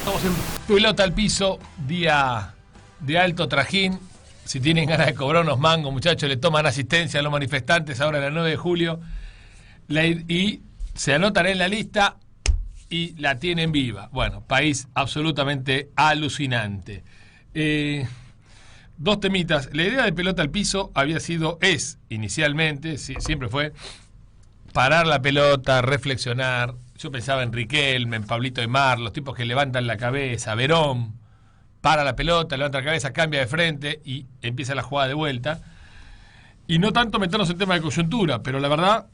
Estamos en pelota al piso, día de alto trajín. Si tienen ganas de cobrar unos mangos, muchachos, le toman asistencia a los manifestantes ahora el 9 de julio. Y se anotan en la lista y la tienen viva. Bueno, país absolutamente alucinante. Dos temitas. La idea de pelota al piso es inicialmente, siempre fue, parar la pelota, reflexionar. Yo pensaba en Riquelme, en Pablito Aimar, los tipos que levantan la cabeza, Verón, para la pelota, levanta la cabeza, cambia de frente y empieza la jugada de vuelta. Y no tanto meternos en tema de coyuntura, pero la verdad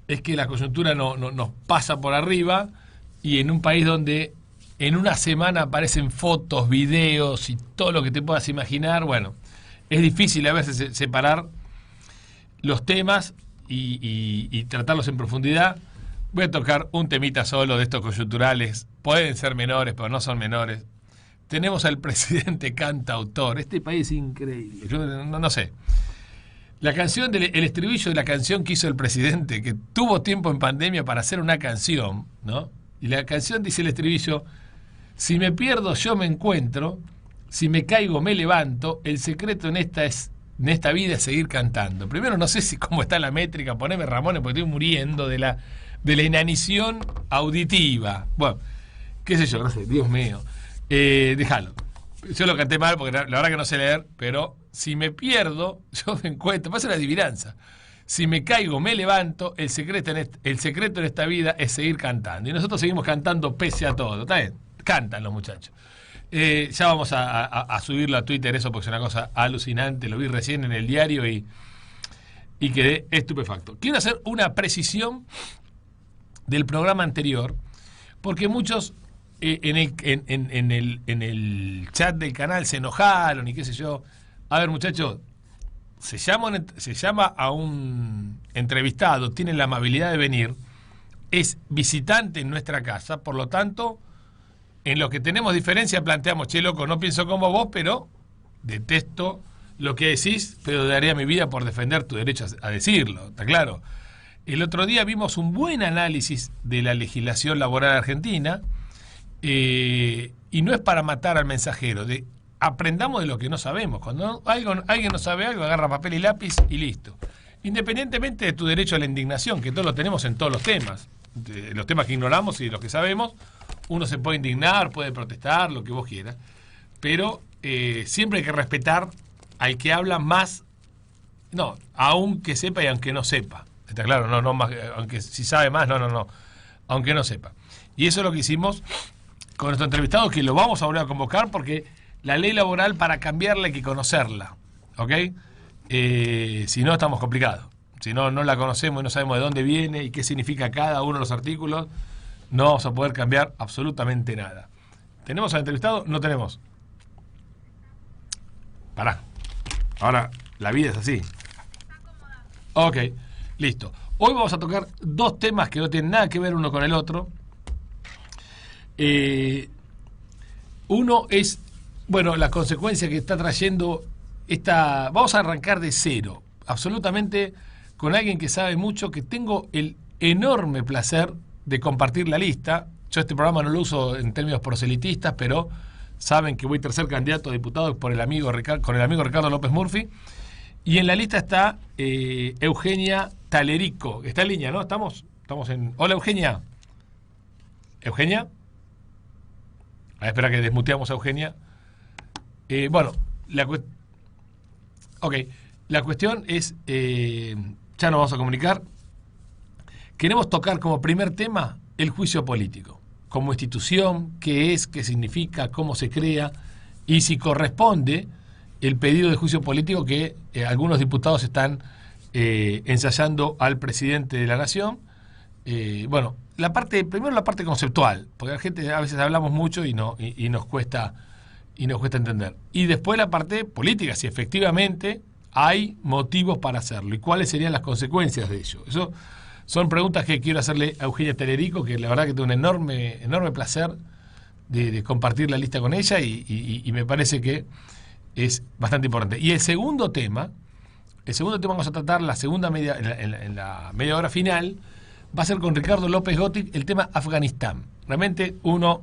es que la coyuntura nos pasa por arriba, y en un país donde en una semana aparecen fotos, videos y todo lo que te puedas imaginar, bueno, es difícil a veces separar los temas y tratarlos en profundidad. Voy a tocar un temita solo de estos coyunturales. Pueden ser menores, pero no son menores. Tenemos al presidente cantautor. Este país es increíble. Yo no sé. La canción, el estribillo de la canción que hizo el presidente, que tuvo tiempo en pandemia para hacer una canción, ¿no? Y la canción dice el estribillo: si me pierdo, yo me encuentro. Si me caigo, me levanto. El secreto en esta vida es seguir cantando. Primero, no sé cómo está la métrica. Poneme Ramones porque estoy muriendo de la inanición auditiva. Bueno, qué sé yo, no sé, Dios mío. Déjalo. Yo lo canté mal porque la verdad que no sé leer, pero si me pierdo, yo me encuentro. Pasa una adivinanza. Si me caigo, me levanto. El secreto en esta vida es seguir cantando. Y nosotros seguimos cantando pese a todo. ¿Está bien? Cantan los muchachos. Ya vamos a subirlo a Twitter eso porque es una cosa alucinante. Lo vi recién en el diario y quedé estupefacto. Quiero hacer una precisión del programa anterior, porque muchos en el chat del canal se enojaron y qué sé yo. A ver, muchachos, se llama a un entrevistado, tiene la amabilidad de venir, es visitante en nuestra casa, por lo tanto, en lo que tenemos diferencia planteamos: che, loco, no pienso como vos, pero detesto lo que decís, pero daría mi vida por defender tu derecho a decirlo, ¿está claro? El otro día vimos un buen análisis de la legislación laboral argentina, y no es para matar al mensajero, aprendamos de lo que no sabemos. Cuando alguien no sabe algo, agarra papel y lápiz y listo. Independientemente de tu derecho a la indignación, que todos lo tenemos en todos los temas, de los temas que ignoramos y de los que sabemos, uno se puede indignar, puede protestar, lo que vos quieras, pero siempre hay que respetar al que habla más, no, aunque sepa y aunque no sepa. Está claro, no más, aunque si sabe más, no, aunque no sepa. Y eso es lo que hicimos con nuestro entrevistado, que lo vamos a volver a convocar porque la ley laboral, para cambiarla hay que conocerla, ¿ok? Si no, estamos complicados. Si no la conocemos y no sabemos de dónde viene y qué significa cada uno de los artículos, no vamos a poder cambiar absolutamente nada. ¿Tenemos al entrevistado? No tenemos. Pará. Ahora, la vida es así. Ok. Listo. Hoy vamos a tocar dos temas que no tienen nada que ver uno con el otro. Uno es, bueno, la consecuencia que está trayendo esta... Vamos a arrancar de cero, absolutamente, con alguien que sabe mucho, que tengo el enorme placer de compartir la lista. Yo este programa no lo uso en términos proselitistas, pero saben que voy tercer candidato a diputado con el amigo Ricardo López Murphy. Y en la lista está Eugenia Talerico, que está en línea, ¿no? Estamos en... Hola, Eugenia. ¿Eugenia? A ver, espera que desmuteamos a Eugenia. Bueno, la cuestión es... ya nos vamos a comunicar. Queremos tocar como primer tema el juicio político. Como institución, qué es, qué significa, cómo se crea y si corresponde el pedido de juicio político que algunos diputados están ensayando al presidente de la Nación. Bueno, primero la parte conceptual, porque la gente a veces hablamos mucho y nos cuesta entender. Y después la parte política, si efectivamente hay motivos para hacerlo y cuáles serían las consecuencias de ello. Eso son preguntas que quiero hacerle a Eugenia Talerico, que la verdad que tengo un enorme placer de compartir la lista con ella y me parece que es bastante importante. Y el segundo tema vamos a tratar la segunda media, en la media hora final, va a ser con Ricardo López Gotti, el tema Afganistán. Realmente uno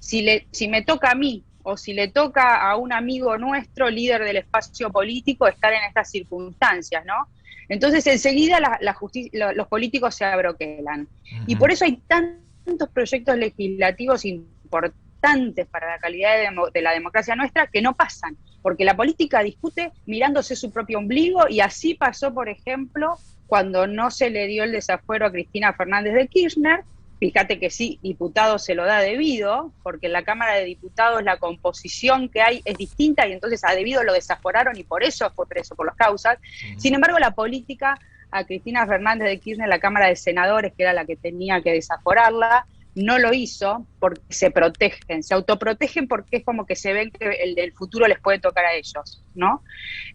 si me toca a mí o si le toca a un amigo nuestro, líder del espacio político, estar en estas circunstancias, ¿no? Entonces enseguida los políticos se abroquelan. Y por eso hay tantos proyectos legislativos importantes para la calidad de la democracia nuestra que no pasan, porque la política discute mirándose su propio ombligo, y así pasó, por ejemplo, cuando no se le dio el desafuero a Cristina Fernández de Kirchner. Fíjate que sí, diputado se lo da debido, porque en la Cámara de Diputados la composición que hay es distinta, y entonces a debido lo desaforaron y por eso fue preso por las causas. Sin embargo, la política a Cristina Fernández de Kirchner, la Cámara de Senadores, que era la que tenía que desaforarla, no lo hizo porque se protegen, se autoprotegen, porque es como que se ven que el futuro les puede tocar a ellos, ¿no?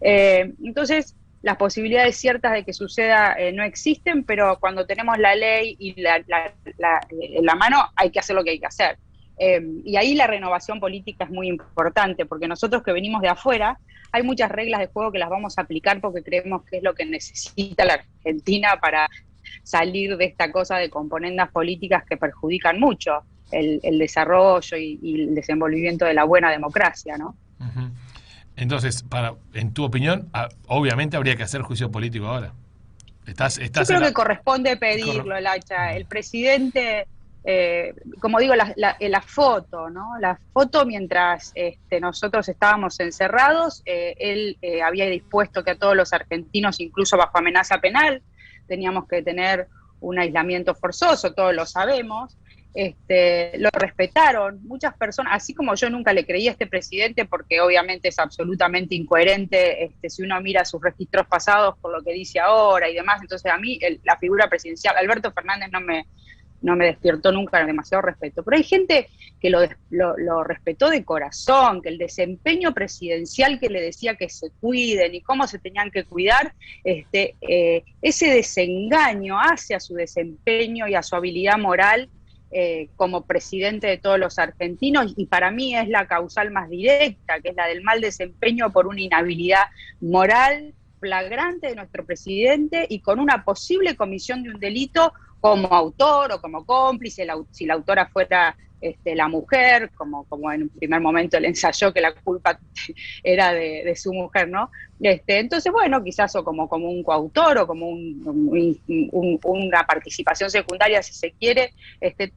Entonces, las posibilidades ciertas de que suceda no existen, pero cuando tenemos la ley y en la mano, hay que hacer lo que hay que hacer. Y ahí la renovación política es muy importante, porque nosotros que venimos de afuera, hay muchas reglas de juego que las vamos a aplicar porque creemos que es lo que necesita la Argentina para salir de esta cosa de componendas políticas que perjudican mucho el desarrollo y el desenvolvimiento de la buena democracia, ¿no? Uh-huh. Entonces, en tu opinión, obviamente habría que hacer juicio político ahora. Yo creo que corresponde pedirlo, Lacha. El presidente, como digo, la foto, ¿no? La foto mientras nosotros estábamos encerrados, él había dispuesto que a todos los argentinos, incluso bajo amenaza penal, teníamos que tener un aislamiento forzoso, todos lo sabemos. Lo respetaron muchas personas, así como yo nunca le creí a este presidente, porque obviamente es absolutamente incoherente si uno mira sus registros pasados por lo que dice ahora y demás. Entonces a mí la figura presidencial, Alberto Fernández, no me despertó nunca demasiado respeto, pero hay gente que lo respetó de corazón, que el desempeño presidencial que le decía que se cuiden y cómo se tenían que cuidar, ese desengaño hacia su desempeño y a su habilidad moral como presidente de todos los argentinos, y para mí es la causal más directa, que es la del mal desempeño por una inhabilidad moral flagrante de nuestro presidente y con una posible comisión de un delito como autor o como cómplice, si la autora fuera la mujer, como en un primer momento le ensayó que la culpa era de su mujer, ¿no? Entonces, bueno, quizás o como un coautor o como una participación secundaria, si se quiere.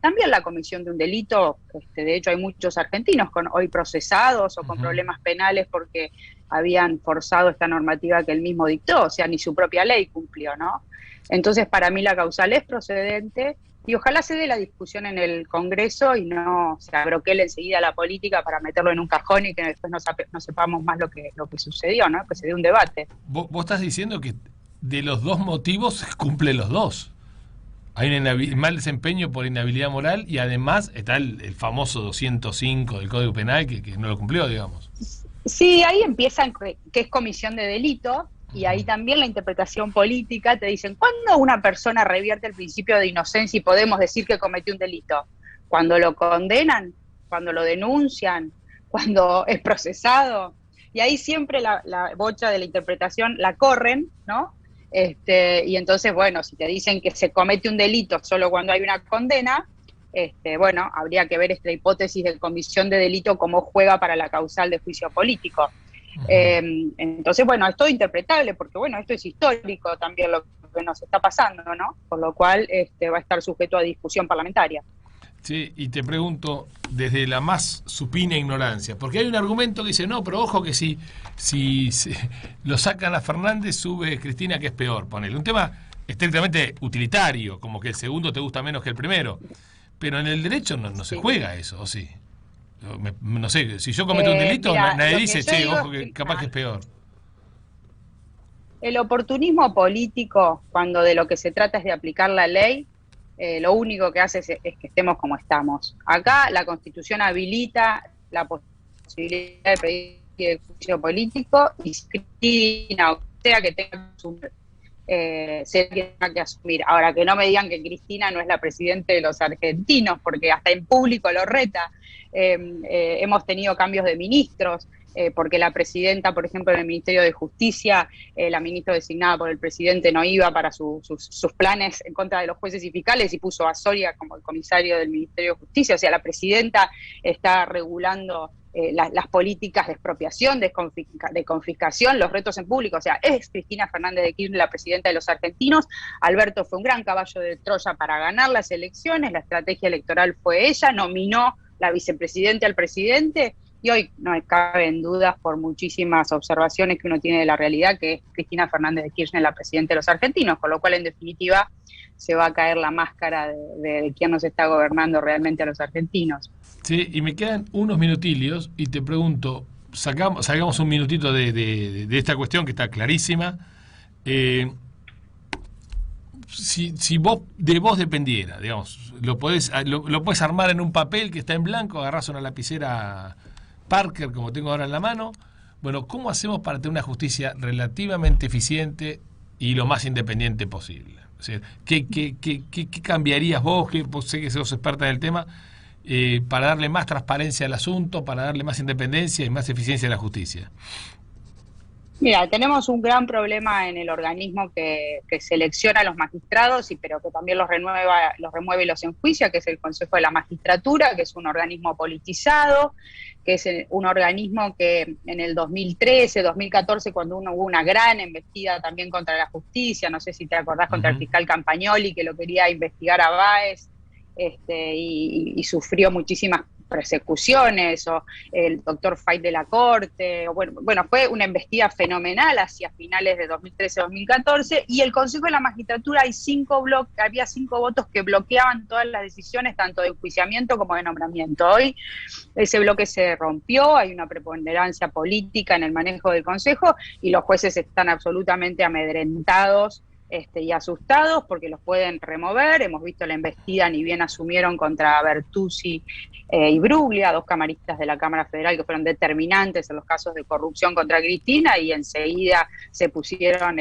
También la comisión de un delito, de hecho hay muchos argentinos hoy procesados o con problemas penales porque habían forzado esta normativa que él mismo dictó, o sea, ni su propia ley cumplió, ¿no? Entonces, para mí la causal es procedente, y ojalá se dé la discusión en el Congreso y no se abroquele enseguida la política para meterlo en un cajón y que después no sepamos más lo que sucedió, ¿no? Que se dé un debate. Vos estás diciendo que de los dos motivos cumple los dos. Hay un mal desempeño por inhabilidad moral y además está el famoso 205 del Código Penal que no lo cumplió, digamos. Sí, ahí empiezan que es comisión de delito. Y ahí también la interpretación política te dicen, ¿cuándo una persona revierte el principio de inocencia y podemos decir que cometió un delito? Cuando lo condenan, cuando lo denuncian, cuando es procesado. Y ahí siempre la bocha de la interpretación la corren, ¿no? Y entonces, bueno, si te dicen que se comete un delito solo cuando hay una condena, bueno, habría que ver esta hipótesis de comisión de delito cómo juega para la causal de juicio político. Entonces, bueno, es todo interpretable porque, bueno, esto es histórico también lo que nos está pasando, ¿no? Por lo cual va a estar sujeto a discusión parlamentaria. Sí, y te pregunto, desde la más supina ignorancia, porque hay un argumento que dice, no, pero ojo que si lo sacan a Fernández, sube Cristina, que es peor, ponele. Un tema estrictamente utilitario, como que el segundo te gusta menos que el primero, pero en el derecho no se juega eso, ¿o sí? No sé, si yo cometo un delito, mira, nadie dice, che, ojo que capaz que es peor. El oportunismo político, cuando de lo que se trata es de aplicar la ley, lo único que hace es que estemos como estamos. Acá la Constitución habilita la posibilidad de pedir juicio político y si Cristina, o sea que tenga que asumir, se tenga que asumir. Ahora, que no me digan que Cristina no es la presidenta de los argentinos, porque hasta en público lo reta. Hemos tenido cambios de ministros, porque la presidenta, por ejemplo, en el Ministerio de Justicia, la ministra designada por el presidente no iba para sus planes en contra de los jueces y fiscales y puso a Soria como el comisario del Ministerio de Justicia. O sea, la presidenta está regulando las políticas de expropiación, de confiscación, los retos en público. O sea, es Cristina Fernández de Kirchner la presidenta de los argentinos. Alberto fue un gran caballo de Troya para ganar las elecciones, la estrategia electoral fue ella, nominó la vicepresidenta al presidente, y hoy no cabe en dudas por muchísimas observaciones que uno tiene de la realidad que es Cristina Fernández de Kirchner la presidenta de los argentinos, con lo cual en definitiva se va a caer la máscara de quién nos está gobernando realmente a los argentinos. Sí, y me quedan unos minutillos y te pregunto, sacamos un minutito de esta cuestión que está clarísima. Si de vos dependiera, digamos, lo podés armar en un papel que está en blanco, agarrás una lapicera Parker como tengo ahora en la mano. Bueno, ¿cómo hacemos para tener una justicia relativamente eficiente y lo más independiente posible? O sea, ¿qué cambiarías vos, que vos sé que sos experta en el tema, para darle más transparencia al asunto, para darle más independencia y más eficiencia a la justicia? Mira, tenemos un gran problema en el organismo que selecciona a los magistrados, pero que también los remueve y los enjuicia, que es el Consejo de la Magistratura, que es un organismo politizado, que es un organismo que en el 2013, 2014, cuando hubo una gran embestida también contra la justicia, no sé si te acordás, contra el fiscal Campagnoli, que lo quería investigar a Báez, y sufrió muchísimas persecuciones, o el doctor Fay de la Corte, bueno, fue una embestida fenomenal hacia finales de 2013-2014, y el Consejo de la Magistratura había 5 votos que bloqueaban todas las decisiones, tanto de enjuiciamiento como de nombramiento. Hoy ese bloque se rompió, hay una preponderancia política en el manejo del Consejo, y los jueces están absolutamente amedrentados y asustados porque los pueden remover. Hemos visto la embestida, ni bien asumieron, contra Bertuzzi y Bruglia, 2 camaristas de la Cámara Federal que fueron determinantes en los casos de corrupción contra Cristina, y enseguida se pusieron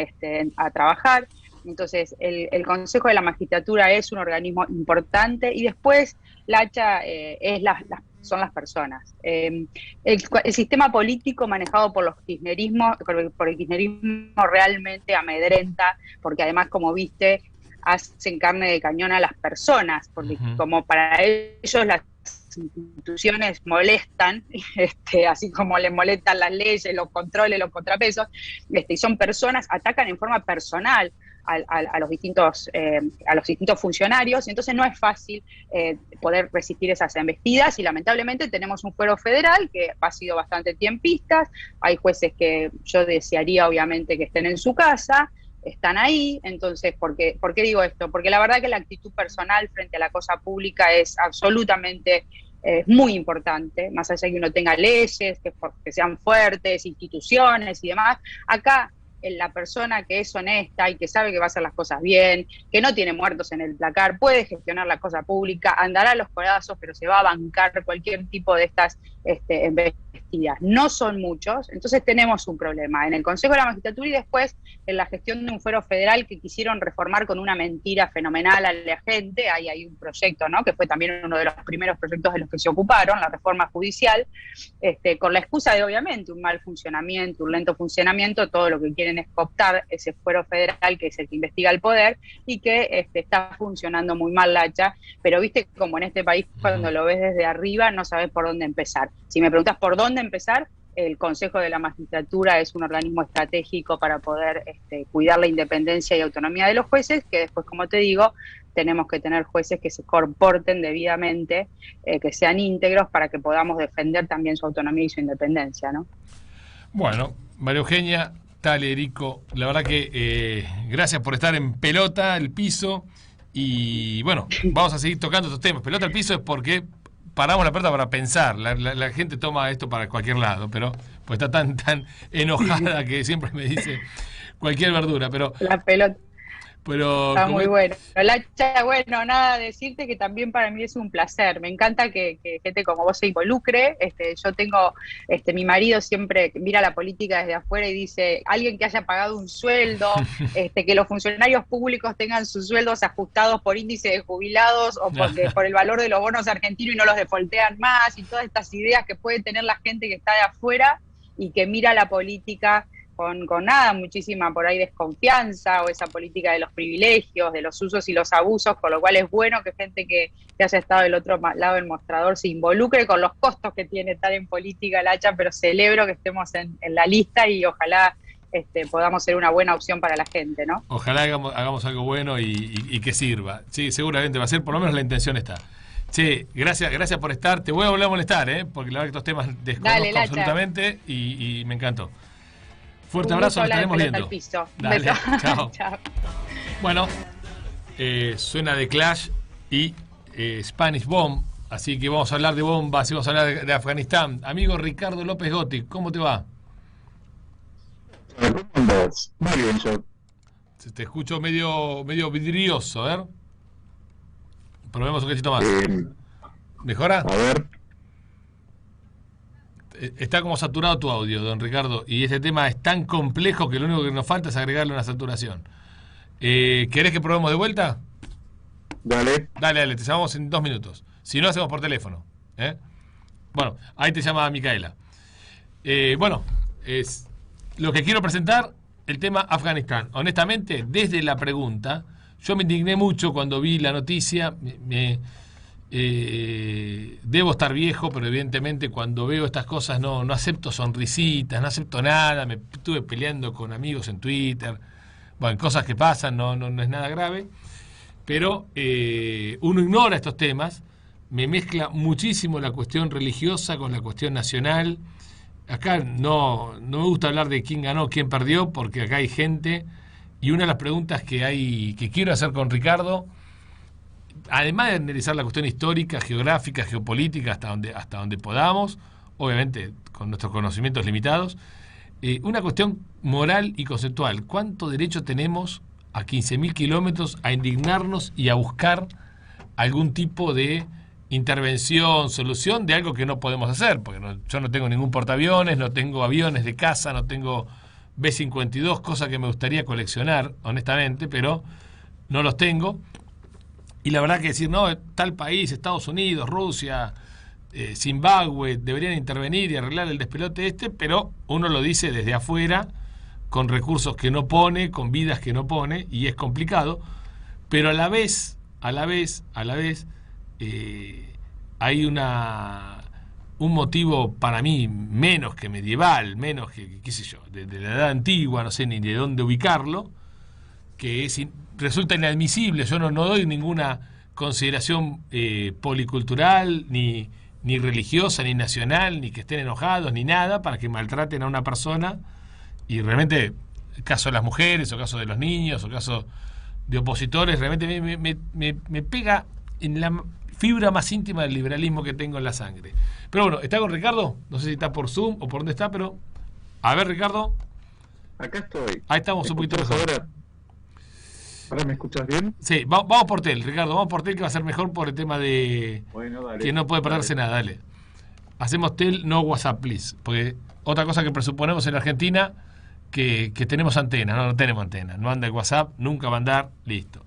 a trabajar. Entonces, el Consejo de la Magistratura es un organismo importante, y después la hacha son las personas. El sistema político manejado por el kirchnerismo realmente amedrenta, porque además, como viste, hacen carne de cañón a las personas, porque como para ellos las instituciones molestan, así como les molestan las leyes, los controles, los contrapesos, y son personas, atacan en forma personal a los distintos funcionarios. Entonces no es fácil poder resistir esas embestidas, y lamentablemente tenemos un fuero federal que ha sido bastante tiempistas. Hay jueces que yo desearía obviamente que estén en su casa, están ahí. Entonces, ¿por qué digo esto? Porque la verdad que la actitud personal frente a la cosa pública es absolutamente muy importante, más allá de que uno tenga leyes que sean fuertes, instituciones y demás. Acá la persona que es honesta y que sabe que va a hacer las cosas bien, que no tiene muertos en el placar, puede gestionar la cosa pública, andará a los codazos, pero se va a bancar cualquier tipo de estas embestidas. No son muchos, entonces tenemos un problema en el Consejo de la Magistratura, y después en la gestión de un fuero federal que quisieron reformar con una mentira fenomenal a la gente. Ahí hay un proyecto, ¿no?, que fue también uno de los primeros proyectos de los que se ocuparon, la reforma judicial, con la excusa de obviamente un mal funcionamiento, un lento funcionamiento. Todo lo que quieren es cooptar ese fuero federal, que es el que investiga el poder, y que está funcionando muy mal la hacha. Pero viste como en este país, cuando lo ves desde arriba, no sabes por dónde empezar. Si me preguntas por dónde empezar, el Consejo de la Magistratura es un organismo estratégico para poder cuidar la independencia y autonomía de los jueces, que después, como te digo, tenemos que tener jueces que se comporten debidamente, que sean íntegros, para que podamos defender también su autonomía y su independencia, ¿no? Bueno, María Eugenia Talerico, la verdad que gracias por estar en Pelota al Piso, y bueno, vamos a seguir tocando estos temas. Pelota al Piso es porque paramos la pelota para pensar. La gente toma esto para cualquier lado, pero pues está tan enojada que siempre me dice cualquier verdura, pero la pelota está muy bueno. Lacha, bueno, nada, decirte que también para mí es un placer. Me encanta que gente como vos se involucre. Yo tengo, mi marido siempre mira la política desde afuera y dice, alguien que haya pagado un sueldo, que los funcionarios públicos tengan sus sueldos ajustados por índice de jubilados o por el valor de los bonos argentinos y no los defoltean más, y todas estas ideas que puede tener la gente que está de afuera. y que mira la política con nada, muchísima por ahí desconfianza, o esa política de los privilegios, de los usos y los abusos, por lo cual es bueno que gente que haya estado del otro lado del mostrador se involucre con los costos que tiene estar en política, Lacha, pero celebro que estemos en la lista y ojalá podamos ser una buena opción para la gente, ¿no? Ojalá hagamos algo bueno y que sirva. Sí, seguramente va a ser, por lo menos la intención está. Sí, gracias por estar. Te voy a volver a molestar, porque la verdad que estos temas desconozco absolutamente y me encantó. Fuerte abrazo, nos estaremos viendo. Dale, chao. Chao. Bueno, suena de Clash y Spanish Bomb, así que vamos a hablar de bombas y vamos a hablar de Afganistán. Amigo Ricardo López Gotti, ¿cómo te va? ¿Cómo andas? Muy bien, yo. Te escucho medio vidrioso, a ver. Probemos un cachito más. ¿Mejora? A ver. Está como saturado tu audio, don Ricardo, y este tema es tan complejo que lo único que nos falta es agregarle una saturación. ¿Querés que probemos de vuelta? Dale. Dale, te llamamos en 2 minutos. Si no, hacemos por teléfono. Bueno, ahí te llama Micaela. Bueno, lo que quiero presentar, el tema Afganistán. Honestamente, desde la pregunta, yo me indigné mucho cuando vi la noticia. Debo estar viejo, pero evidentemente cuando veo estas cosas no acepto sonrisitas, no acepto nada. Me estuve peleando con amigos en Twitter. Bueno, cosas que pasan, no es nada grave. Pero uno ignora estos temas, me mezcla muchísimo la cuestión religiosa con la cuestión nacional. Acá no me gusta hablar de quién ganó, quién perdió, porque acá hay gente. Y una de las preguntas que quiero hacer con Ricardo, además de analizar la cuestión histórica, geográfica, geopolítica, hasta donde podamos, obviamente con nuestros conocimientos limitados, una cuestión moral y conceptual. ¿Cuánto derecho tenemos a 15.000 kilómetros a indignarnos y a buscar algún tipo de intervención, solución de algo que no podemos hacer? Porque yo no tengo ningún portaaviones, no tengo aviones de caza, no tengo B-52, cosa que me gustaría coleccionar, honestamente, pero no los tengo. Y la verdad que decir, no, tal país, Estados Unidos, Rusia, Zimbabue, deberían intervenir y arreglar el despelote pero uno lo dice desde afuera, con recursos que no pone, con vidas que no pone, y es complicado, pero a la vez, hay un motivo para mí menos que medieval, menos que, qué sé yo, de la edad antigua, no sé ni de dónde ubicarlo, que resulta inadmisible. Yo no doy ninguna consideración policultural, ni religiosa, ni nacional, ni que estén enojados, ni nada, para que maltraten a una persona. Y realmente, el caso de las mujeres, o caso de los niños, o caso de opositores, realmente me pega en la fibra más íntima del liberalismo que tengo en la sangre. Pero bueno, ¿está con Ricardo? No sé si está por Zoom o por dónde está, pero... A ver, Ricardo. Acá estoy. Ahí estamos un poquito mejor. ¿Ahora me escuchas bien? Sí, vamos por tel, Ricardo, vamos por tel, que va a ser mejor por el tema de... Bueno, dale. Que no puede perderse nada, dale. Hacemos tel, no WhatsApp, please. Porque otra cosa que presuponemos en Argentina, que tenemos antena. No tenemos antena. No anda el WhatsApp, nunca va a andar, listo.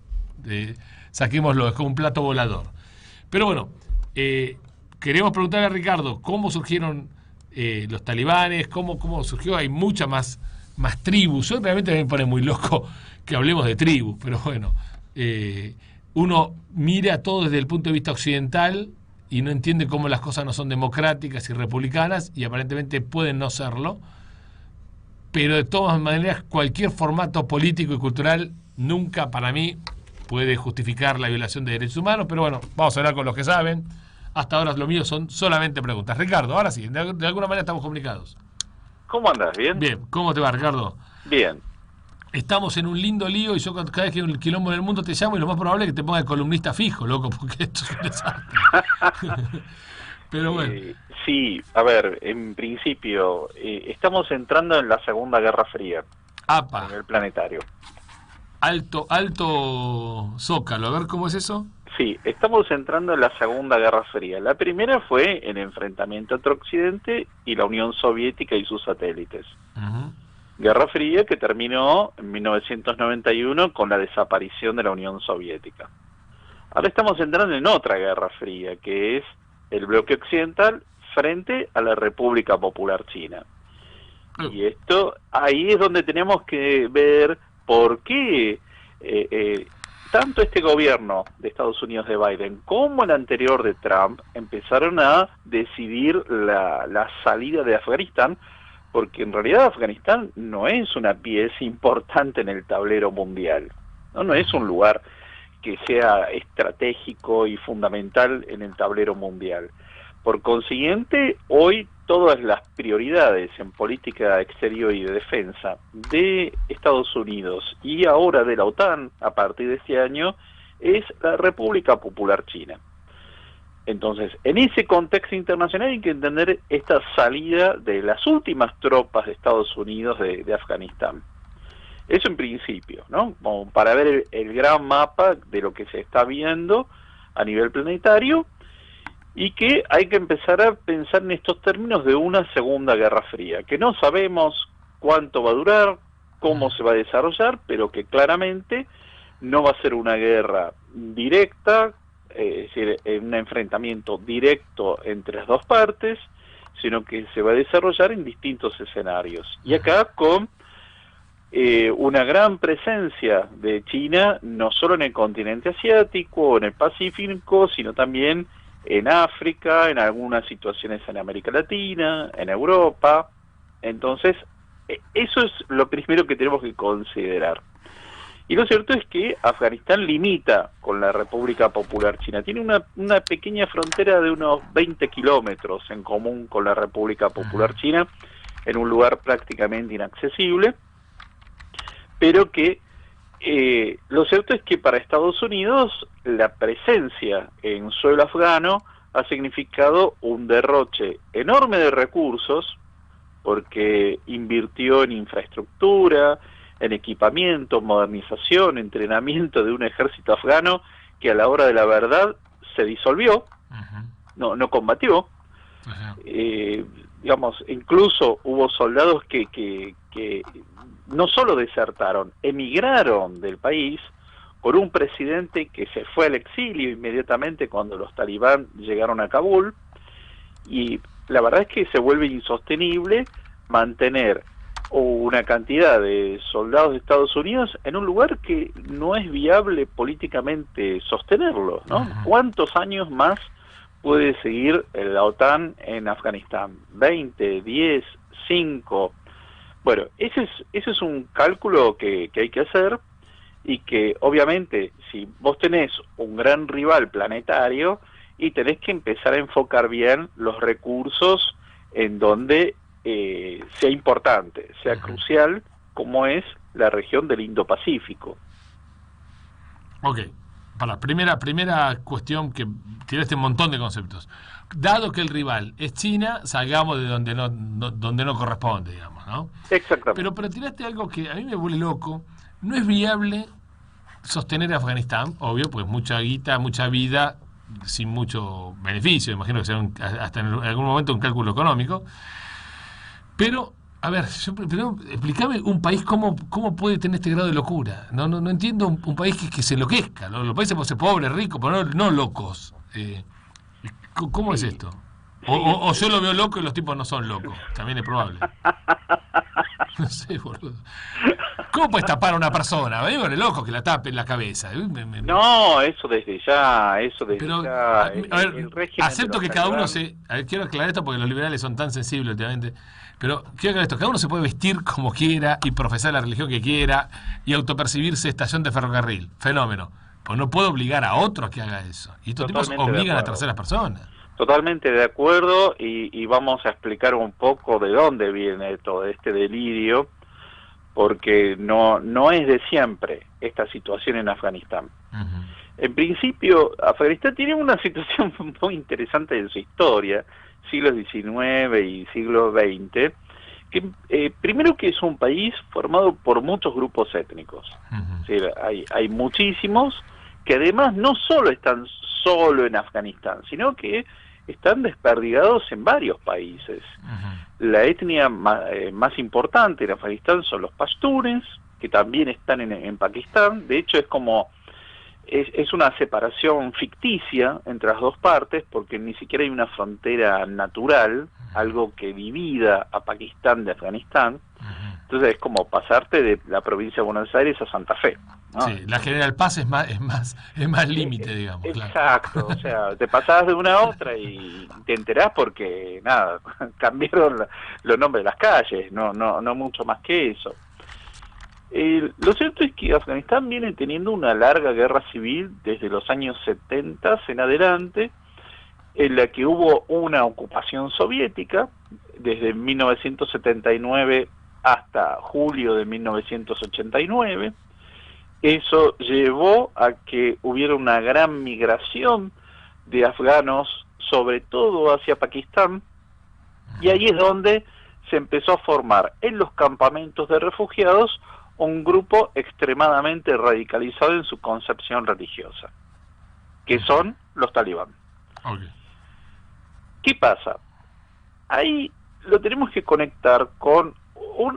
Saquémoslo, es como un plato volador. Pero bueno, queremos preguntarle a Ricardo cómo surgieron los talibanes, cómo surgió. Hay muchas más tribus. Yo realmente me pone muy loco que hablemos de tribus, pero bueno, uno mira todo desde el punto de vista occidental y no entiende cómo las cosas no son democráticas y republicanas, y aparentemente pueden no serlo, pero de todas maneras cualquier formato político y cultural nunca para mí puede justificar la violación de derechos humanos. Pero bueno, vamos a hablar con los que saben. Hasta ahora lo mío son solamente preguntas. Ricardo, ahora sí, de alguna manera estamos comunicados. ¿Cómo andas? ¿Bien? Bien, ¿cómo te va, Ricardo? Bien. Estamos en un lindo lío y yo cada vez que hay un quilombo en el mundo te llamo y lo más probable es que te ponga de columnista fijo, loco, porque esto es un desastre. Pero bueno. Sí, a ver, en principio, estamos entrando en la Segunda Guerra Fría. ¡Apa! A nivel planetario. Alto zócalo, a ver cómo es eso. Sí, estamos entrando en la Segunda Guerra Fría. La primera fue el enfrentamiento entre Occidente y la Unión Soviética y sus satélites. Uh-huh. Guerra Fría que terminó en 1991 con la desaparición de la Unión Soviética. Ahora estamos entrando en otra Guerra Fría, que es el bloque occidental frente a la República Popular China. Y esto, ahí es donde tenemos que ver por qué tanto este gobierno de Estados Unidos de Biden como el anterior de Trump empezaron a decidir la salida de Afganistán, porque en realidad Afganistán no es una pieza importante en el tablero mundial, no es un lugar que sea estratégico y fundamental en el tablero mundial. Por consiguiente, hoy todas las prioridades en política exterior y de defensa de Estados Unidos y ahora de la OTAN a partir de este año es la República Popular China. Entonces, en ese contexto internacional hay que entender esta salida de las últimas tropas de Estados Unidos de Afganistán. Eso en principio, ¿no? Como para ver el gran mapa de lo que se está viendo a nivel planetario, y que hay que empezar a pensar en estos términos de una segunda guerra fría, que no sabemos cuánto va a durar, cómo se va a desarrollar, pero que claramente no va a ser una guerra directa, es decir, un enfrentamiento directo entre las dos partes, sino que se va a desarrollar en distintos escenarios. Y acá con una gran presencia de China, no solo en el continente asiático o en el Pacífico, sino también en África, en algunas situaciones en América Latina, en Europa. Entonces, eso es lo primero que tenemos que considerar. Y lo cierto es que Afganistán limita con la República Popular China. Tiene una pequeña frontera de unos 20 kilómetros en común con la República Popular China, en un lugar prácticamente inaccesible, pero que lo cierto es que para Estados Unidos la presencia en suelo afgano ha significado un derroche enorme de recursos, porque invirtió en infraestructura, en equipamiento, modernización, entrenamiento de un ejército afgano que a la hora de la verdad se disolvió, no combatió. Digamos, incluso hubo soldados que no solo desertaron, emigraron del país con un presidente que se fue al exilio inmediatamente cuando los talibán llegaron a Kabul, y la verdad es que se vuelve insostenible mantener una cantidad de soldados de Estados Unidos en un lugar que no es viable políticamente sostenerlo, ¿no? ¿Cuántos años más puede seguir la OTAN en Afganistán? ¿20, 10, 5? Bueno, ese es un cálculo que hay que hacer, y que obviamente si vos tenés un gran rival planetario y tenés que empezar a enfocar bien los recursos en donde sea importante, sea crucial, como es la región del Indo-Pacífico. Ok, para primera cuestión, que tiraste un montón de conceptos. Dado que el rival es China, salgamos de donde no corresponde, digamos, ¿no? Exactamente. Pero tiraste algo que a mí me vuelve loco. No es viable sostener a Afganistán, obvio, pues mucha guita, mucha vida, sin mucho beneficio. Imagino que será hasta en algún momento un cálculo económico. Pero, a ver, primero explícame un país cómo puede tener este grado de locura. No entiendo un país que se enloquezca. Los países pueden ser pobres, ricos, pero no locos. ¿Cómo es esto? O yo lo veo loco y los tipos no son locos. También es probable. No sé, boludo. ¿Cómo puedes tapar a una persona? A mí me vuelve loco que la tapen la cabeza. No, eso desde ya. Pero, ya. A ver, acepto que cada uno se... A ver, quiero aclarar esto porque los liberales son tan sensibles últimamente. Pero quiero aclarar esto. Cada uno se puede vestir como quiera y profesar la religión que quiera y autopercibirse estación de ferrocarril. Fenómeno. Pues no puedo obligar a otro a que haga eso. Y estos tipos obligan a terceras personas. Totalmente de acuerdo, y vamos a explicar un poco de dónde viene todo este delirio, porque no es de siempre esta situación en Afganistán. En principio, Afganistán tiene una situación muy interesante en su historia, siglos XIX y siglo XX, que primero que es un país formado por muchos grupos étnicos. Es decir, hay muchísimos que además no solo están solo en Afganistán, sino que están desperdigados en varios países. La etnia más importante en Afganistán son los pashtunes, que también están en Pakistán. De hecho, es una separación ficticia entre las dos partes, porque ni siquiera hay una frontera natural. algo que divida a Pakistán de Afganistán. Entonces es como pasarte de la provincia de Buenos Aires a Santa Fe, ¿no? Sí, la General Paz es más límite, digamos. Exacto, Claro. o sea, te pasás de una a otra y te enterás porque, nada, cambiaron los nombres de las calles, no mucho más que eso. Lo cierto es que Afganistán viene teniendo una larga guerra civil desde los años 70 en adelante, en la que hubo una ocupación soviética desde 1979 hasta julio de 1989. Eso llevó a que hubiera una gran migración de afganos, sobre todo hacia Pakistán, y ahí es donde se empezó a formar en los campamentos de refugiados un grupo extremadamente radicalizado en su concepción religiosa, que son los talibán. Okay. ¿Qué pasa? Ahí lo tenemos que conectar con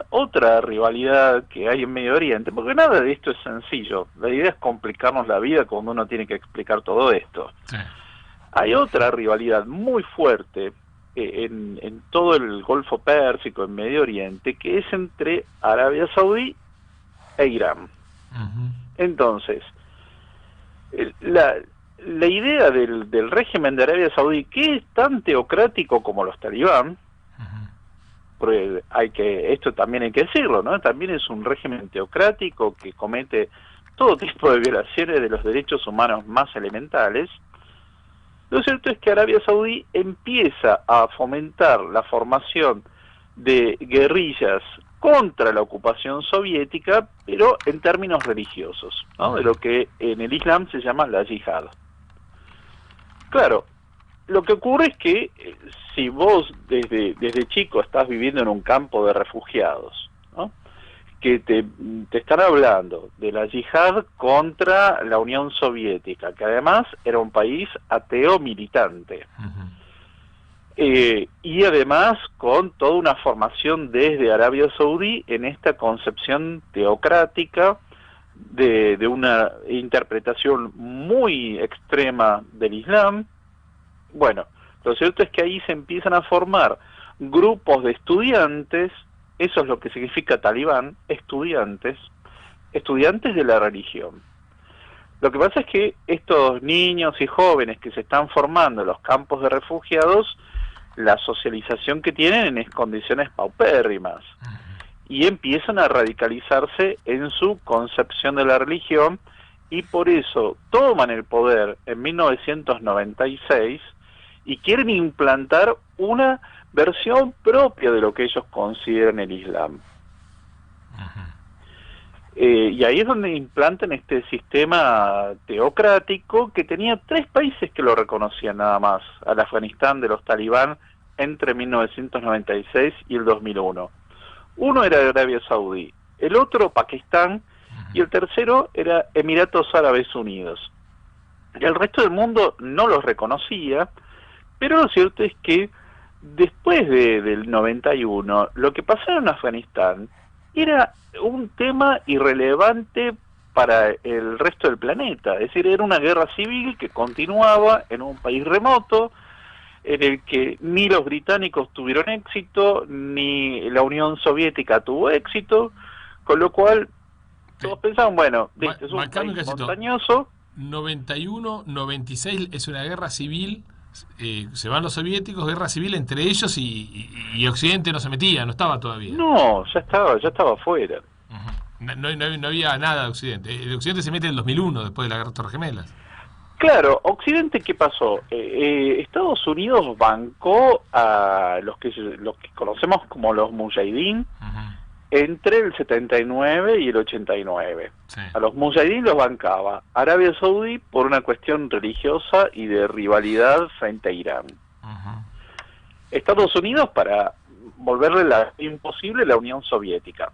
otra rivalidad que hay en Medio Oriente, porque nada de esto es sencillo. La idea es complicarnos la vida cuando uno tiene que explicar todo esto. Sí. Hay otra rivalidad muy fuerte en todo el Golfo Pérsico, en Medio Oriente, que es entre Arabia Saudí e Irán. Entonces, la idea del régimen de Arabia Saudí, que es tan teocrático como los talibán, porque esto también hay que decirlo, ¿no? También es un régimen teocrático que comete todo tipo de violaciones de los derechos humanos más elementales. Lo cierto es que Arabia Saudí empieza a fomentar la formación de guerrillas contra la ocupación soviética, pero en términos religiosos, ¿no? De lo que en el Islam se llama la yihad. Claro, lo que ocurre es que si vos desde chico estás viviendo en un campo de refugiados, ¿no? Que te están hablando de la yihad contra la Unión Soviética, que además era un país ateo militante, y además con toda una formación desde Arabia Saudí en esta concepción teocrática de una interpretación muy extrema del Islam. Bueno, lo cierto es que ahí se empiezan a formar grupos de estudiantes, eso es lo que significa talibán, estudiantes de la religión. Lo que pasa es que estos niños y jóvenes que se están formando en los campos de refugiados, la socialización que tienen es condiciones paupérrimas, y empiezan a radicalizarse en su concepción de la religión, y por eso toman el poder en 1996 y quieren implantar una versión propia de lo que ellos consideran el Islam. Y ahí es donde implantan este sistema teocrático que tenía 3 países que lo reconocían nada más, al Afganistán de los talibán entre 1996 y el 2001. Uno era Arabia Saudí, el otro Pakistán, y el tercero era Emiratos Árabes Unidos. El resto del mundo no los reconocía, pero lo cierto es que después del 91, lo que pasaba en Afganistán era un tema irrelevante para el resto del planeta. Es decir, era una guerra civil que continuaba en un país remoto, en el que ni los británicos tuvieron éxito, ni la Unión Soviética tuvo éxito, con lo cual todos pensaban, bueno, este es un país montañoso. 91, 96 es una guerra civil, se van los soviéticos, guerra civil entre ellos y Occidente no se metía, no estaba todavía. No, ya estaba afuera. No había nada de Occidente. El Occidente se mete en el 2001, después de la Guerra de Torres Gemelas. Claro, Occidente, ¿qué pasó? Estados Unidos bancó a los que conocemos como los Mujahideen entre el 79 y el 89. Sí. A los Mujahideen los bancaba Arabia Saudí por una cuestión religiosa y de rivalidad frente a Irán. Estados Unidos para volverle imposible la Unión Soviética.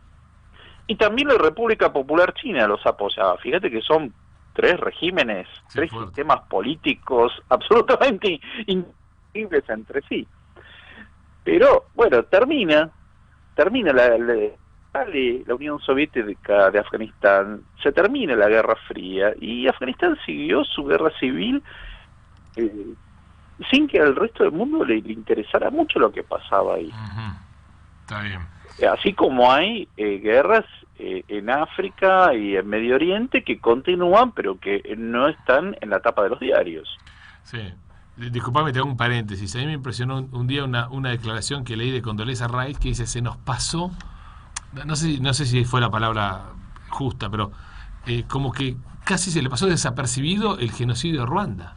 Y también la República Popular China los apoyaba. Fíjate que son 3 regímenes, 3 sistemas políticos absolutamente increíbles entre sí. Pero, bueno, termina la Unión Soviética de Afganistán, se termina la Guerra Fría, y Afganistán siguió su guerra civil sin que al resto del mundo le interesara mucho lo que pasaba ahí. Está bien. Así como hay guerras en África y en Medio Oriente que continúan, pero que no están en la tapa de los diarios. Sí. Disculpame, te hago un paréntesis. A mí me impresionó un día una declaración que leí de Condoleezza Rice que dice: se nos pasó, no sé si fue la palabra justa, pero como que casi se le pasó desapercibido el genocidio de Ruanda.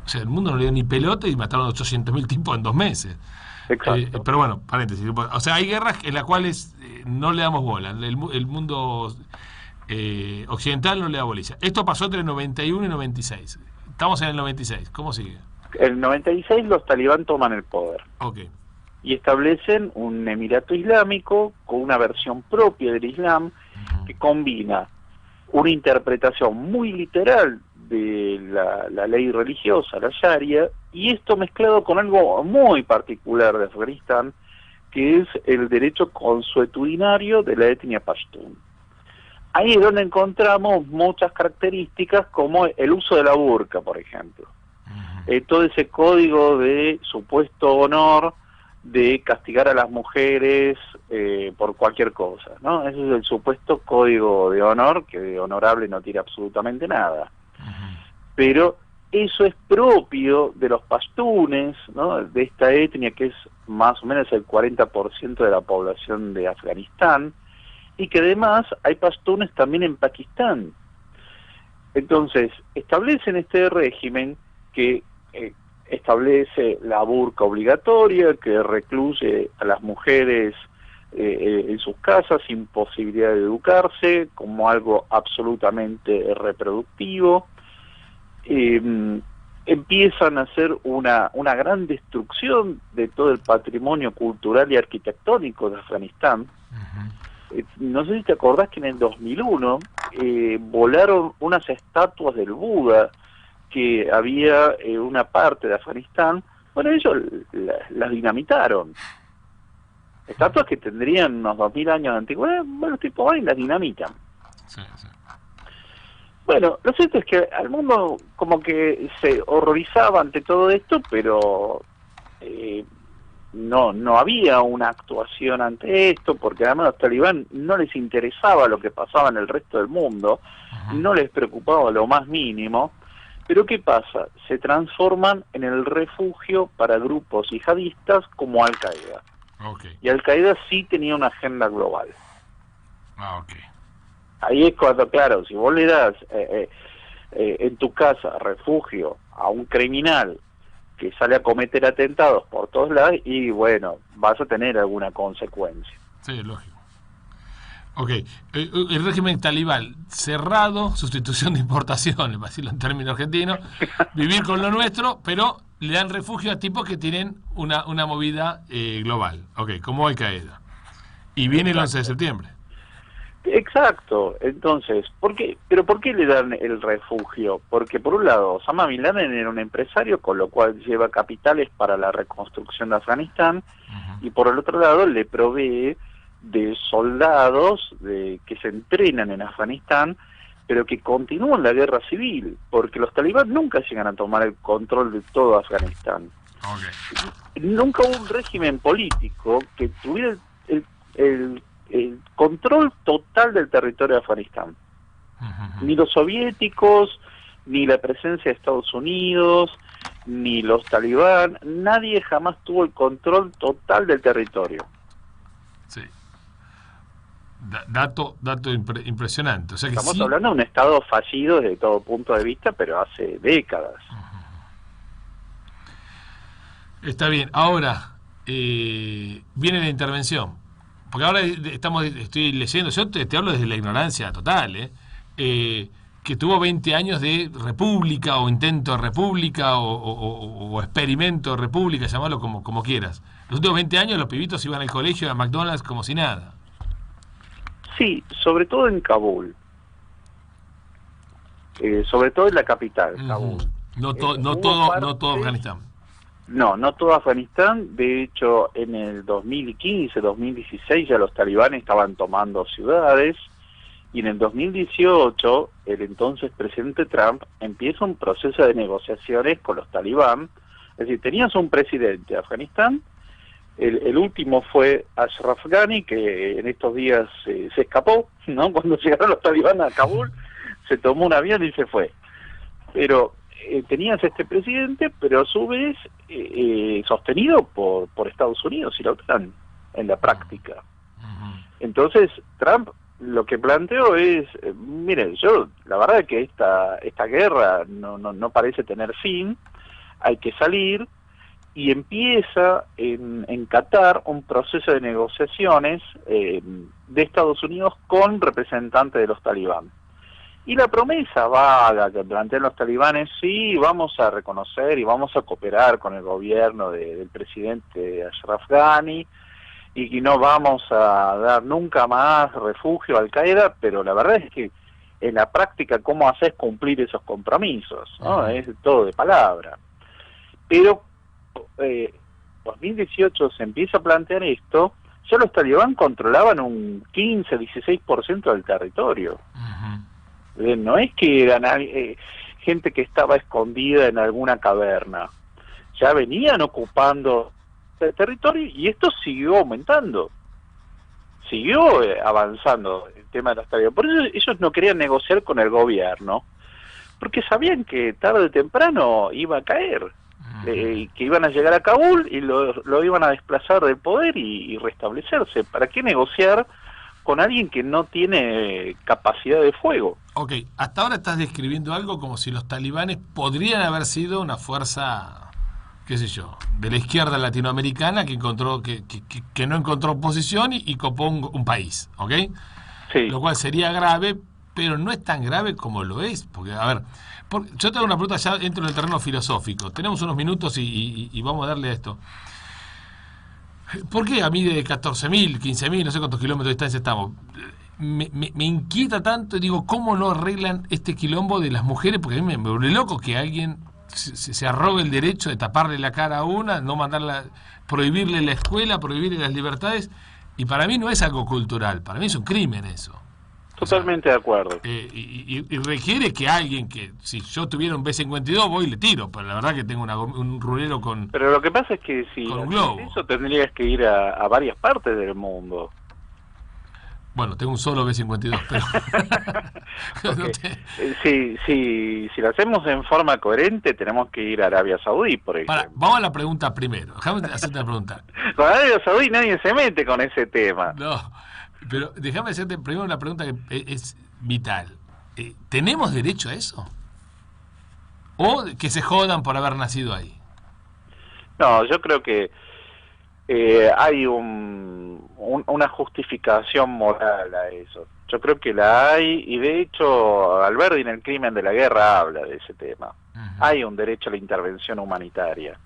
O sea, el mundo no le dio ni pelota y mataron 800.000 tipos en 2 meses. Exacto. Pero bueno, paréntesis. O sea, hay guerras en las cuales no le damos bola. El mundo occidental no le da bolilla. Esto pasó entre el 91 y 96. Estamos en el 96. ¿Cómo sigue? En el 96 los talibán toman el poder. Ok. Y establecen un emirato islámico con una versión propia del Islam que combina una interpretación muy literal de la ley religiosa, la Sharia, y esto mezclado con algo muy particular de Afganistán, que es el derecho consuetudinario de la etnia pashtun. Ahí es donde encontramos muchas características como el uso de la burka, por ejemplo. Todo ese código de supuesto honor de castigar a las mujeres por cualquier cosa, ¿no? Ese es el supuesto código de honor, que de honorable no tiene absolutamente nada. Pero eso es propio de los pastunes, ¿no? De esta etnia que es más o menos el 40% de la población de Afganistán, y que además hay pastunes también en Pakistán. Entonces, establecen este régimen que establece la burka obligatoria, que recluye a las mujeres en sus casas sin posibilidad de educarse, como algo absolutamente reproductivo. Empiezan a hacer una gran destrucción de todo el patrimonio cultural y arquitectónico de Afganistán. No sé si te acordás que en el 2001 volaron unas estatuas del Buda que había en una parte de Afganistán. Bueno, ellos las dinamitaron. Estatuas que tendrían unos 2000 años de antigüedad, bueno, tipo van y las dinamitan. Sí, sí. Bueno, lo cierto es que al mundo como que se horrorizaba ante todo esto, pero no había una actuación ante esto, porque además a los talibán no les interesaba lo que pasaba en el resto del mundo, no les preocupaba lo más mínimo. Pero ¿qué pasa? Se transforman en el refugio para grupos yihadistas como Al-Qaeda. Okay. Y Al-Qaeda sí tenía una agenda global. Ok. Ahí es cuando, claro, si vos le das en tu casa refugio a un criminal que sale a cometer atentados por todos lados, y bueno, vas a tener alguna consecuencia. Sí, lógico. Ok, el régimen talibán cerrado, sustitución de importaciones, para decirlo en términos argentinos, vivir con lo nuestro, pero le dan refugio a tipos que tienen una movida global, ok, como Al-Qaeda. Y viene el 11 de septiembre. Exacto. Entonces, ¿por qué le dan el refugio? Porque por un lado, Osama Bin Laden era un empresario, con lo cual lleva capitales para la reconstrucción de Afganistán, y por el otro lado le provee de soldados que se entrenan en Afganistán, pero que continúan la guerra civil, porque los talibán nunca llegan a tomar el control de todo Afganistán. Okay. Nunca hubo un régimen político que tuviera el control total del territorio de Afganistán. Ni los soviéticos, ni la presencia de Estados Unidos, ni los talibán, nadie jamás tuvo el control total del territorio. Sí. Dato impresionante. O sea que estamos sí, hablando de un estado fallido desde todo punto de vista, pero hace décadas. Está bien. Ahora viene la intervención. Porque ahora estoy leyendo, yo te hablo desde la ignorancia total, que tuvo 20 años de república o intento de república o experimento de república, llamarlo como quieras. Los últimos 20 años los pibitos iban al colegio, a McDonald's, como si nada. Sí, sobre todo en Kabul. Sobre todo en la capital, Kabul. No todo Afganistán. No todo Afganistán. De hecho, en el 2015, 2016 ya los talibanes estaban tomando ciudades, y en el 2018 el entonces presidente Trump empieza un proceso de negociaciones con los talibán, Es decir, tenías un presidente de Afganistán, el último fue Ashraf Ghani, que en estos días se escapó, ¿no? Cuando llegaron los talibanes a Kabul, se tomó un avión y se fue. Pero tenías este presidente, pero a su vez sostenido por Estados Unidos y la OTAN en la práctica. Entonces, Trump lo que planteó es, miren, la verdad es que esta guerra no parece tener fin, hay que salir, y empieza en Qatar un proceso de negociaciones de Estados Unidos con representantes de los talibanes. Y la promesa vaga que plantean los talibanes, sí, vamos a reconocer y vamos a cooperar con el gobierno del presidente Ashraf Ghani, y no vamos a dar nunca más refugio a Al-Qaeda, pero la verdad es que en la práctica, ¿cómo haces cumplir esos compromisos? ¿No? Es todo de palabra. Pero 2018 se empieza a plantear esto, ya los talibán controlaban un 15-16% del territorio. No es que eran gente que estaba escondida en alguna caverna, ya venían ocupando el territorio y esto siguió aumentando, siguió avanzando el tema de los talibán. Por eso ellos no querían negociar con el gobierno, porque sabían que tarde o temprano iba a caer, que iban a llegar a Kabul y lo iban a desplazar del poder y restablecerse. ¿Para qué negociar con alguien que no tiene capacidad de fuego? Ok, hasta ahora estás describiendo algo como si los talibanes podrían haber sido una fuerza, qué sé yo, de la izquierda latinoamericana que encontró que no encontró oposición y copó un país, ¿ok? Sí. Lo cual sería grave, pero no es tan grave como lo es, porque, a ver, yo te hago una pregunta, ya entro en el terreno filosófico, tenemos unos minutos y vamos a darle a esto. ¿Por qué a mí de 14.000, 15.000, no sé cuántos kilómetros de distancia estamos? Me inquieta tanto y digo, ¿cómo no arreglan este quilombo de las mujeres? Porque a mí me vuelve loco que alguien se arrogue el derecho de taparle la cara a una, no mandarla, prohibirle la escuela, prohibirle las libertades, y para mí no es algo cultural, para mí es un crimen eso. Totalmente de acuerdo. Y requiere que alguien que, si yo tuviera un B-52, voy y le tiro, pero la verdad que tengo un rulero con... Pero lo que pasa es que si con un globo. Eso tendrías que ir a varias partes del mundo. Bueno, tengo un solo B-52, pero... Okay. Si lo hacemos en forma coherente, tenemos que ir a Arabia Saudí, por ejemplo. Vamos a la pregunta primero. Déjame hacerte una pregunta. Con Arabia Saudí nadie se mete con ese tema. No, pero déjame hacerte primero una pregunta que es vital. ¿Tenemos derecho a eso? ¿O que se jodan por haber nacido ahí? No, yo creo que hay una justificación moral a eso. Yo creo que la hay, y de hecho Alberti en El crimen de la guerra habla de ese tema. Hay un derecho a la intervención humanitaria.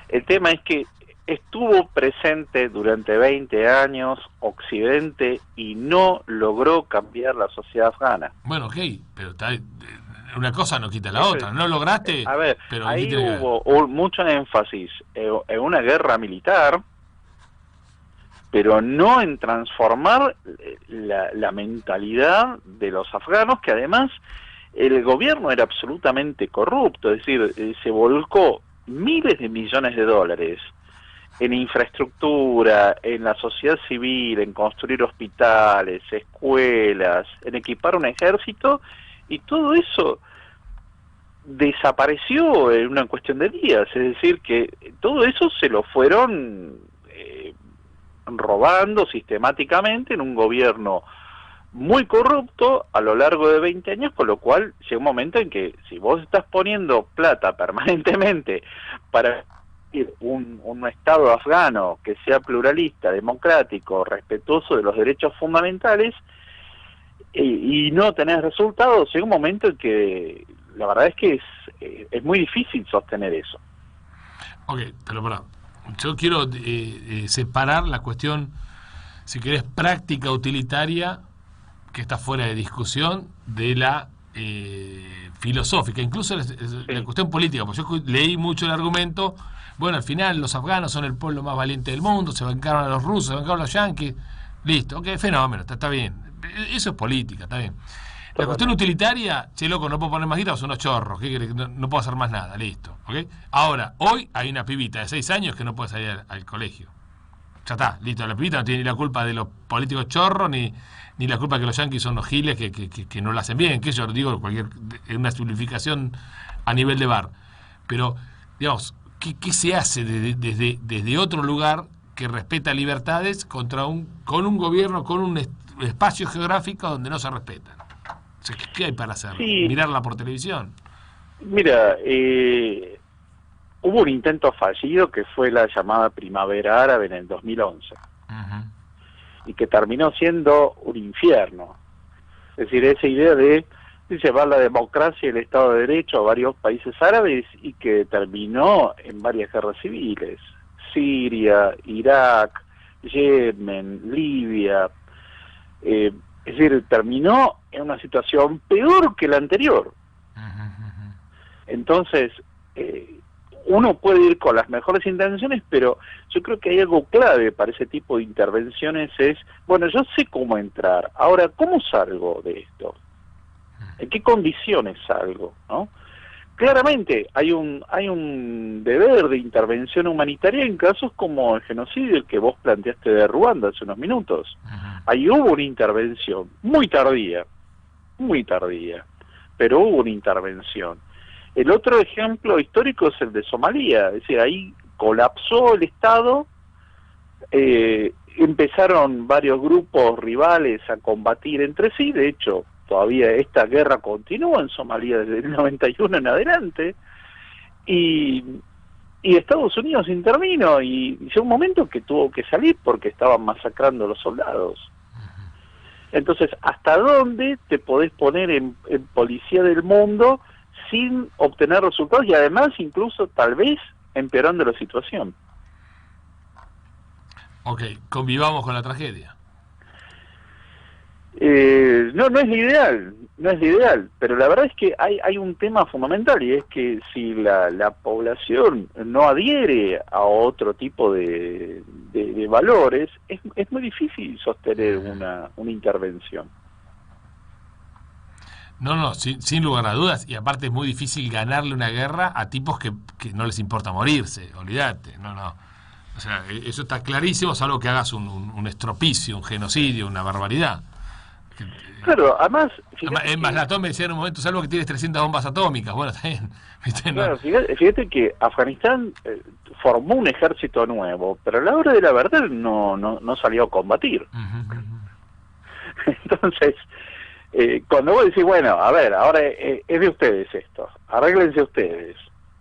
El tema es que estuvo presente durante 20 años Occidente y no logró cambiar la sociedad afgana. Bueno, ok, pero una cosa no quita la otra. No lograste... A ver, pero ahí hubo mucho énfasis en una guerra militar, pero no en transformar la mentalidad de los afganos, que además el gobierno era absolutamente corrupto. Es decir, se volcó miles de millones de dólares en infraestructura, en la sociedad civil, en construir hospitales, escuelas, en equipar un ejército, y todo eso desapareció en una cuestión de días. Es decir, que todo eso se lo fueron robando sistemáticamente en un gobierno muy corrupto a lo largo de 20 años, con lo cual llega un momento en que si vos estás poniendo plata permanentemente para un Estado afgano que sea pluralista, democrático, respetuoso de los derechos fundamentales, y no tenés resultados, llega un momento en que la verdad es que es muy difícil sostener eso. Ok, pero perdón, yo quiero separar la cuestión, si querés, práctica utilitaria, que está fuera de discusión, de la filosófica, incluso la cuestión política, porque yo leí mucho el argumento, bueno, al final los afganos son el pueblo más valiente del mundo, se bancaron a los rusos, se bancaron a los yanquis, listo, ok, fenómeno, está bien, eso es política, está bien. La cuestión utilitaria, che, loco, no puedo poner más guita, son unos chorros, ¿qué querés? No puedo hacer más nada, listo. ¿Ok? Ahora, hoy hay una pibita de 6 años que no puede salir al colegio. Ya está, listo. La pibita no tiene ni la culpa de los políticos chorros, ni la culpa que los yanquis son los giles que no lo hacen bien, que yo digo una simplificación a nivel de bar. Pero, digamos, ¿qué se hace desde otro lugar que respeta libertades con un gobierno, con un espacio geográfico donde no se respetan? O sea, ¿qué hay para hacer? Sí. ¿Mirarla por televisión? Mira, hubo un intento fallido que fue la llamada Primavera Árabe en el 2011. Uh-huh. Y que terminó siendo un infierno. Es decir, esa idea de llevar la democracia y el Estado de Derecho a varios países árabes y que terminó en varias guerras civiles. Siria, Irak, Yemen, Libia. Es decir, terminó en una situación peor que la anterior. Uh-huh. Entonces, uno puede ir con las mejores intenciones, pero yo creo que hay algo clave para ese tipo de intervenciones es, bueno, yo sé cómo entrar, ahora, ¿cómo salgo de esto? ¿En qué condiciones salgo? ¿No? Claramente hay un deber de intervención humanitaria en casos como el genocidio, el que vos planteaste de Ruanda hace unos minutos. Uh-huh. Ahí hubo una intervención, muy tardía, pero hubo una intervención. El otro ejemplo histórico es el de Somalia, es decir, ahí colapsó el Estado, empezaron varios grupos rivales a combatir entre sí, de hecho, todavía esta guerra continúa en Somalia desde el 91 en adelante, y Estados Unidos intervino, y llegó un momento que tuvo que salir porque estaban masacrando a los soldados. Entonces, ¿hasta dónde te podés poner en policía del mundo sin obtener resultados y además incluso tal vez empeorando la situación? Ok, convivamos con la tragedia. No es lo ideal, pero la verdad es que hay un tema fundamental y es que si la población no adhiere a otro tipo de valores, es muy difícil sostener una intervención. No, sin lugar a dudas, y aparte es muy difícil ganarle una guerra a tipos que no les importa morirse, olvídate, no. O sea, eso está clarísimo, salvo que hagas un estropicio, un genocidio, una barbaridad. Claro, además... Es más, Latón me decía en un momento, salvo que tienes 300 bombas atómicas, bueno, está bien. ¿Viste? No. Claro, fíjate que Afganistán formó un ejército nuevo, pero a la hora de la verdad no salió a combatir. Uh-huh. Entonces... cuando vos decís, bueno, a ver, ahora es de ustedes esto, arréglense ustedes,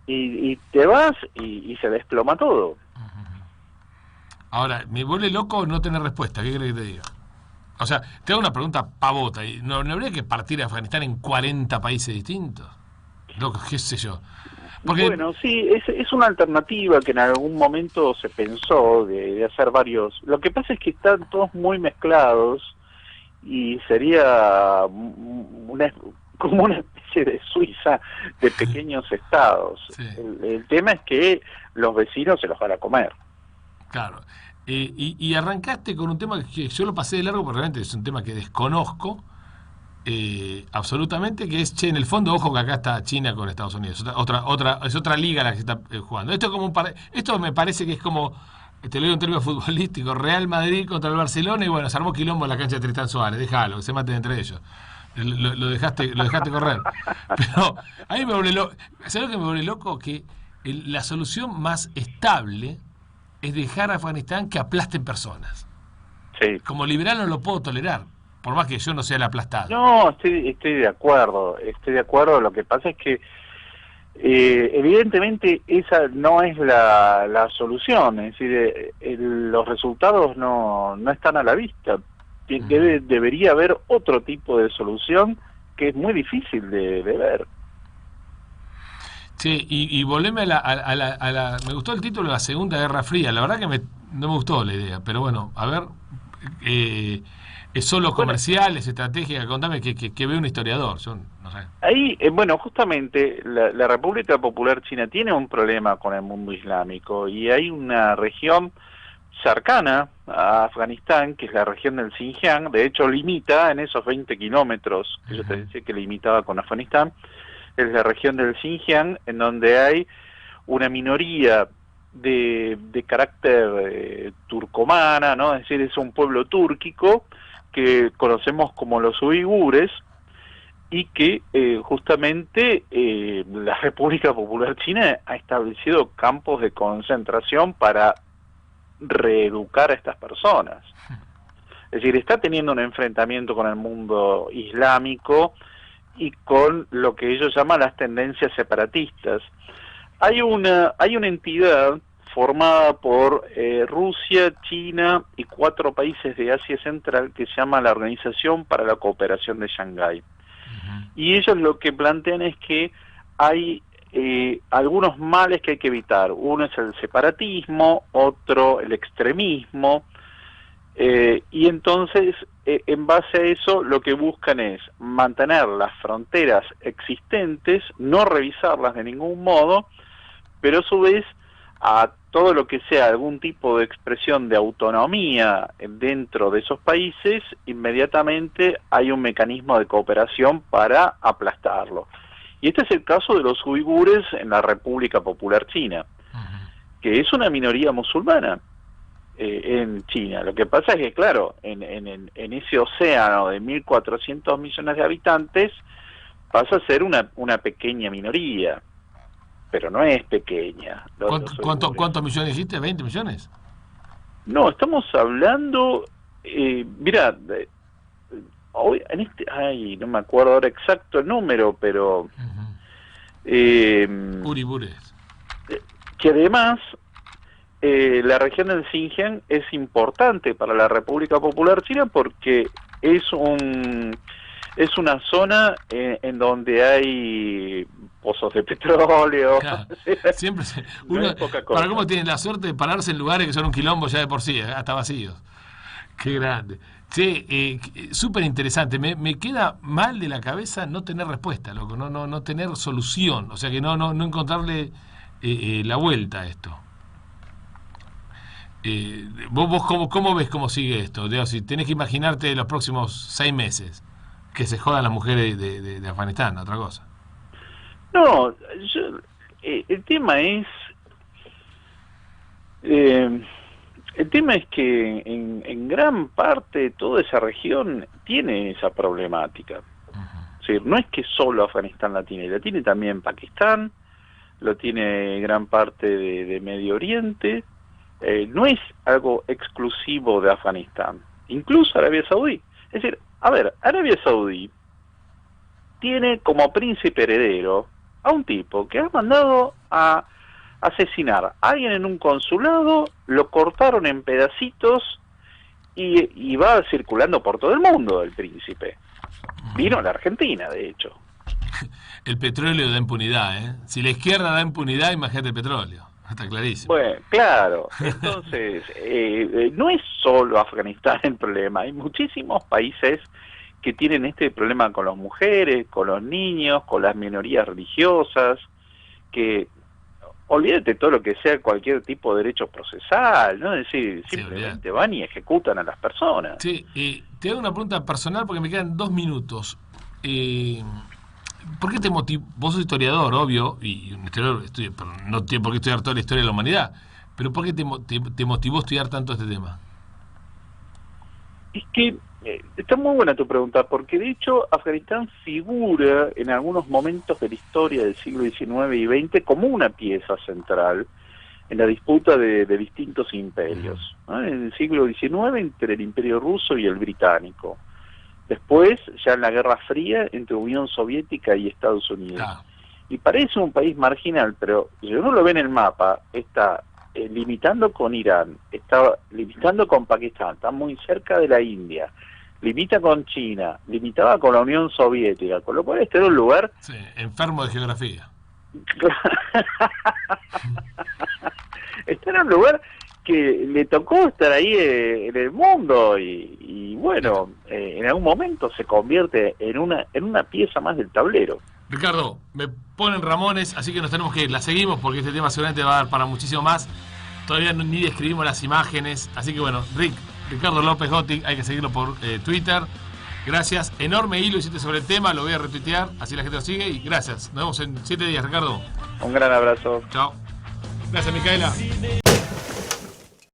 y te vas y se desploma todo. Ahora, me vuelve loco no tener respuesta, ¿qué crees que te diga? O sea, te hago una pregunta pavota, ¿no habría que partir a Afganistán en 40 países distintos? Loco, qué sé yo. Porque... Bueno, sí, es una alternativa que en algún momento se pensó de hacer varios. Lo que pasa es que están todos muy mezclados, y sería como una especie de Suiza de pequeños estados. Sí. El tema es que los vecinos se los van a comer. Claro. Y arrancaste con un tema que yo lo pasé de largo porque realmente es un tema que desconozco absolutamente, que es, en el fondo, ojo que acá está China con Estados Unidos. Es otra liga la que se está jugando. Esto me parece que es como... Te lo digo en términos futbolísticos, Real Madrid contra el Barcelona, y bueno, se armó quilombo en la cancha de Tristán Suárez, déjalo, que se maten entre ellos. Lo dejaste correr. Pero a mí me vuelve loco. ¿Sabes lo que me vuelve loco? Que la solución más estable es dejar a Afganistán que aplasten personas. Sí. Como liberal no lo puedo tolerar, por más que yo no sea el aplastado. No, estoy de acuerdo. Lo que pasa es que evidentemente esa no es la solución, es decir, los resultados no están a la vista. Debería haber otro tipo de solución que es muy difícil de ver. Sí, y volveme a la... Me gustó el título de la Segunda Guerra Fría, la verdad que no me gustó la idea, pero bueno, a ver... ¿Es solo comercial, es estratégica? Contame que ve un historiador, yo no sé. Ahí, bueno, justamente la República Popular China tiene un problema con el mundo islámico y hay una región cercana a Afganistán, que es la región del Xinjiang. De hecho limita en esos 20 kilómetros que yo te decía que limitaba con Afganistán, es la región del Xinjiang, en donde hay una minoría de carácter turcomana, ¿no? Es decir, es un pueblo túrquico que conocemos como los uigures, y que justamente la República Popular China ha establecido campos de concentración para reeducar a estas personas. Es decir, está teniendo un enfrentamiento con el mundo islámico y con lo que ellos llaman las tendencias separatistas. Hay una entidad formada por Rusia, China y 4 países de Asia Central que se llama la Organización para la Cooperación de Shanghái. Y ellos lo que plantean es que hay algunos males que hay que evitar. Uno es el separatismo, otro el extremismo, y entonces en base a eso lo que buscan es mantener las fronteras existentes, no revisarlas de ningún modo, pero a su vez a todo lo que sea algún tipo de expresión de autonomía dentro de esos países, inmediatamente hay un mecanismo de cooperación para aplastarlo. Y este es el caso de los uigures en la República Popular China, que es una minoría musulmana en China. Lo que pasa es que, claro, en ese océano de 1.400 millones de habitantes pasa a ser una pequeña minoría. Pero no es pequeña. ¿Cuántos millones dijiste? ¿20 millones? No, estamos hablando, mira, hoy no me acuerdo ahora exacto el número, pero Uribures. Que además la región del Xinjiang es importante para la República Popular China porque es una zona en donde hay pozos de petróleo. Claro, siempre para cómo tienen la suerte de pararse en lugares que son un quilombo ya de por sí, hasta vacíos. Qué grande. Sí, súper interesante. Me queda mal de la cabeza no tener respuesta, loco, no tener solución, o sea que no encontrarle la vuelta a esto. ¿Vos cómo ves cómo sigue esto? Digo, si tenés que imaginarte los próximos 6 meses que se jodan las mujeres de Afganistán, otra cosa. No, el tema es que en gran parte toda esa región tiene esa problemática. Es decir, no es que solo Afganistán la tiene también Pakistán, lo tiene gran parte de Medio Oriente, no es algo exclusivo de Afganistán, incluso Arabia Saudí. Es decir, a ver, Arabia Saudí tiene como príncipe heredero a un tipo que ha mandado a asesinar a alguien en un consulado, lo cortaron en pedacitos y va circulando por todo el mundo el príncipe. Vino a la Argentina, de hecho. El petróleo da impunidad, ¿eh? Si la izquierda da impunidad, imagínate el petróleo. Está clarísimo. Bueno, claro. Entonces, no es solo Afganistán el problema. Hay muchísimos países que tienen este problema con las mujeres, con los niños, con las minorías religiosas, que olvídate todo lo que sea cualquier tipo de derecho procesal, ¿no? Es decir, simplemente van y ejecutan a las personas. Sí, te hago una pregunta personal porque me quedan 2 minutos. ¿Por qué te motivó? Vos sos historiador, obvio, y un historiador pero no tiene por qué estudiar toda la historia de la humanidad, pero ¿por qué te motivó a estudiar tanto este tema? Es que está muy buena tu pregunta, porque de hecho Afganistán figura en algunos momentos de la historia del siglo XIX y XX como una pieza central en la disputa de distintos imperios, ¿no? En el siglo XIX entre el Imperio Ruso y el Británico. Después, ya en la Guerra Fría, entre Unión Soviética y Estados Unidos. Ah. Y parece un país marginal, pero si uno lo ve en el mapa, está limitando con Irán, está limitando con Pakistán, está muy cerca de la India, limita con China, limitaba con la Unión Soviética, con lo cual este era un lugar... Sí, enfermo de geografía. Este era un lugar que le tocó estar ahí en el mundo y bueno, en algún momento se convierte en una pieza más del tablero. Ricardo, me ponen Ramones, así que nos tenemos que ir. La seguimos porque este tema seguramente va a dar para muchísimo más. Todavía ni describimos las imágenes. Así que bueno, Ricardo López Gotti, hay que seguirlo por Twitter. Gracias. Enorme hilo hiciste sobre el tema, lo voy a retuitear, así la gente lo sigue. Y gracias. Nos vemos en 7 días, Ricardo. Un gran abrazo. Chao. Gracias, Micaela.